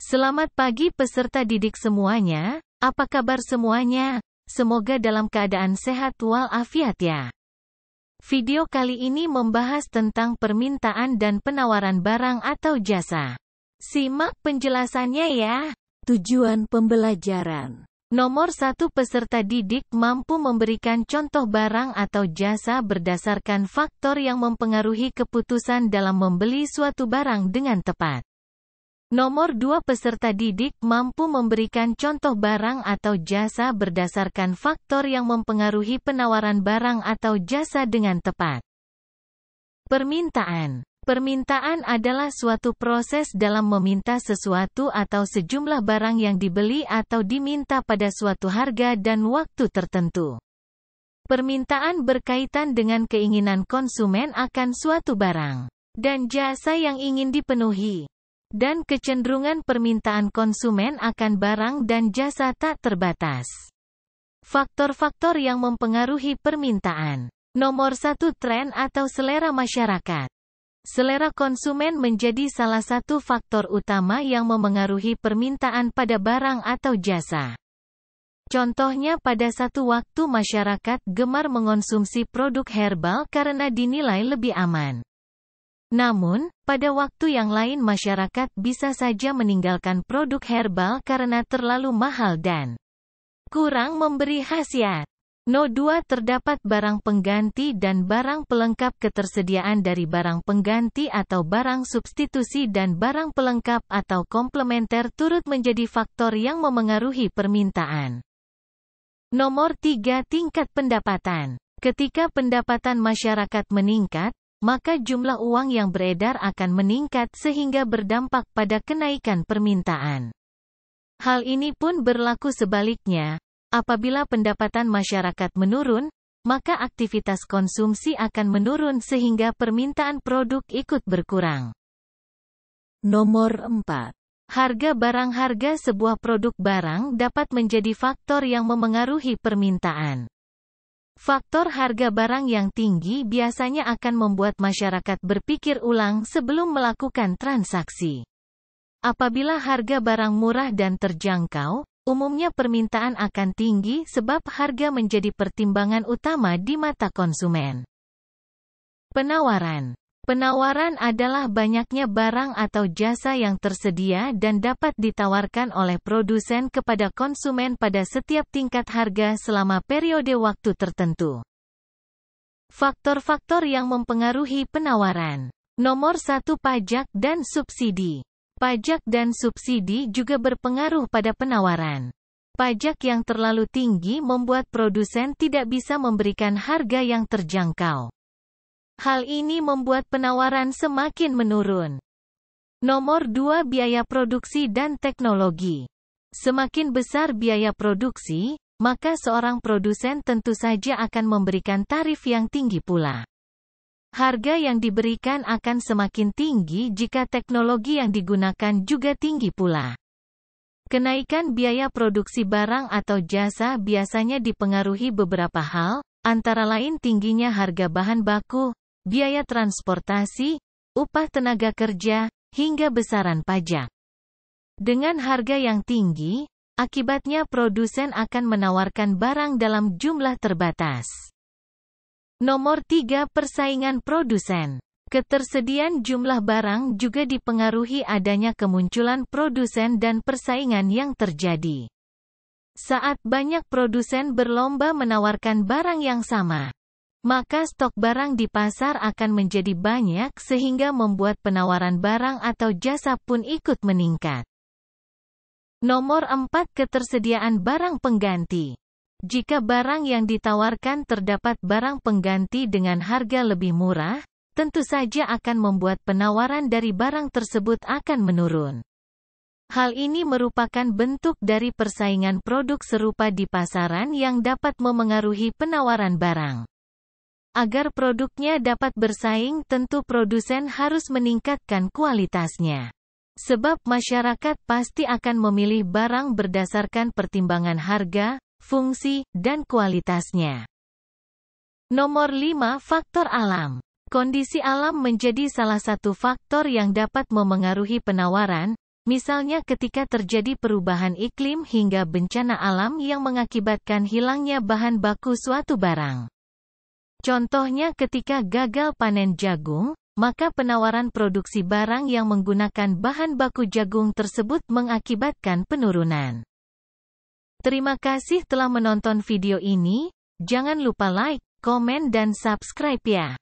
Selamat pagi peserta didik semuanya, apa kabar semuanya? Semoga dalam keadaan sehat walafiat ya. Video kali ini membahas tentang permintaan dan penawaran barang atau jasa. Simak penjelasannya ya. Tujuan pembelajaran. Nomor 1, peserta didik mampu memberikan contoh barang atau jasa berdasarkan faktor yang mempengaruhi keputusan dalam membeli suatu barang dengan tepat. Nomor 2, peserta didik mampu memberikan contoh barang atau jasa berdasarkan faktor yang mempengaruhi penawaran barang atau jasa dengan tepat. Permintaan. Permintaan adalah suatu proses dalam meminta sesuatu atau sejumlah barang yang dibeli atau diminta pada suatu harga dan waktu tertentu. Permintaan berkaitan dengan keinginan konsumen akan suatu barang dan jasa yang ingin dipenuhi, dan kecenderungan permintaan konsumen akan barang dan jasa tak terbatas. Faktor-faktor yang mempengaruhi permintaan. Nomor 1, tren atau selera masyarakat. Selera konsumen menjadi salah satu faktor utama yang memengaruhi permintaan pada barang atau jasa. Contohnya, pada satu waktu masyarakat gemar mengonsumsi produk herbal karena dinilai lebih aman. Namun, pada waktu yang lain masyarakat bisa saja meninggalkan produk herbal karena terlalu mahal dan kurang memberi khasiat. No. 2, terdapat barang pengganti dan barang pelengkap. Ketersediaan dari barang pengganti atau barang substitusi dan barang pelengkap atau komplementer turut menjadi faktor yang memengaruhi permintaan. Nomor 3, tingkat pendapatan. Ketika pendapatan masyarakat meningkat, maka jumlah uang yang beredar akan meningkat sehingga berdampak pada kenaikan permintaan. Hal ini pun berlaku sebaliknya. Apabila pendapatan masyarakat menurun, maka aktivitas konsumsi akan menurun sehingga permintaan produk ikut berkurang. Nomor 4. Harga barang. Harga sebuah produk barang dapat menjadi faktor yang memengaruhi permintaan. Faktor harga barang yang tinggi biasanya akan membuat masyarakat berpikir ulang sebelum melakukan transaksi. Apabila harga barang murah dan terjangkau, umumnya permintaan akan tinggi sebab harga menjadi pertimbangan utama di mata konsumen. Penawaran. Penawaran adalah banyaknya barang atau jasa yang tersedia dan dapat ditawarkan oleh produsen kepada konsumen pada setiap tingkat harga selama periode waktu tertentu. Faktor-faktor yang mempengaruhi penawaran. Nomor 1, pajak dan subsidi. Pajak dan subsidi juga berpengaruh pada penawaran. Pajak yang terlalu tinggi membuat produsen tidak bisa memberikan harga yang terjangkau. Hal ini membuat penawaran semakin menurun. Nomor 2, biaya produksi dan teknologi. Semakin besar biaya produksi, maka seorang produsen tentu saja akan memberikan tarif yang tinggi pula. Harga yang diberikan akan semakin tinggi jika teknologi yang digunakan juga tinggi pula. Kenaikan biaya produksi barang atau jasa biasanya dipengaruhi beberapa hal, antara lain tingginya harga bahan baku, biaya transportasi, upah tenaga kerja, hingga besaran pajak. Dengan harga yang tinggi, akibatnya produsen akan menawarkan barang dalam jumlah terbatas. Nomor 3, persaingan produsen. Ketersediaan jumlah barang juga dipengaruhi adanya kemunculan produsen dan persaingan yang terjadi. Saat banyak produsen berlomba menawarkan barang yang sama, maka stok barang di pasar akan menjadi banyak sehingga membuat penawaran barang atau jasa pun ikut meningkat. Nomor 4, ketersediaan barang pengganti. Jika barang yang ditawarkan terdapat barang pengganti dengan harga lebih murah, tentu saja akan membuat penawaran dari barang tersebut akan menurun. Hal ini merupakan bentuk dari persaingan produk serupa di pasaran yang dapat memengaruhi penawaran barang. Agar produknya dapat bersaing, tentu produsen harus meningkatkan kualitasnya. Sebab masyarakat pasti akan memilih barang berdasarkan pertimbangan harga, fungsi, dan kualitasnya. Nomor 5, faktor alam. Kondisi alam menjadi salah satu faktor yang dapat memengaruhi penawaran. Misalnya ketika terjadi perubahan iklim hingga bencana alam yang mengakibatkan hilangnya bahan baku suatu barang. Contohnya ketika gagal panen jagung, maka penawaran produksi barang yang menggunakan bahan baku jagung tersebut mengakibatkan penurunan. Terima kasih telah menonton video ini, jangan lupa like, komen dan subscribe ya.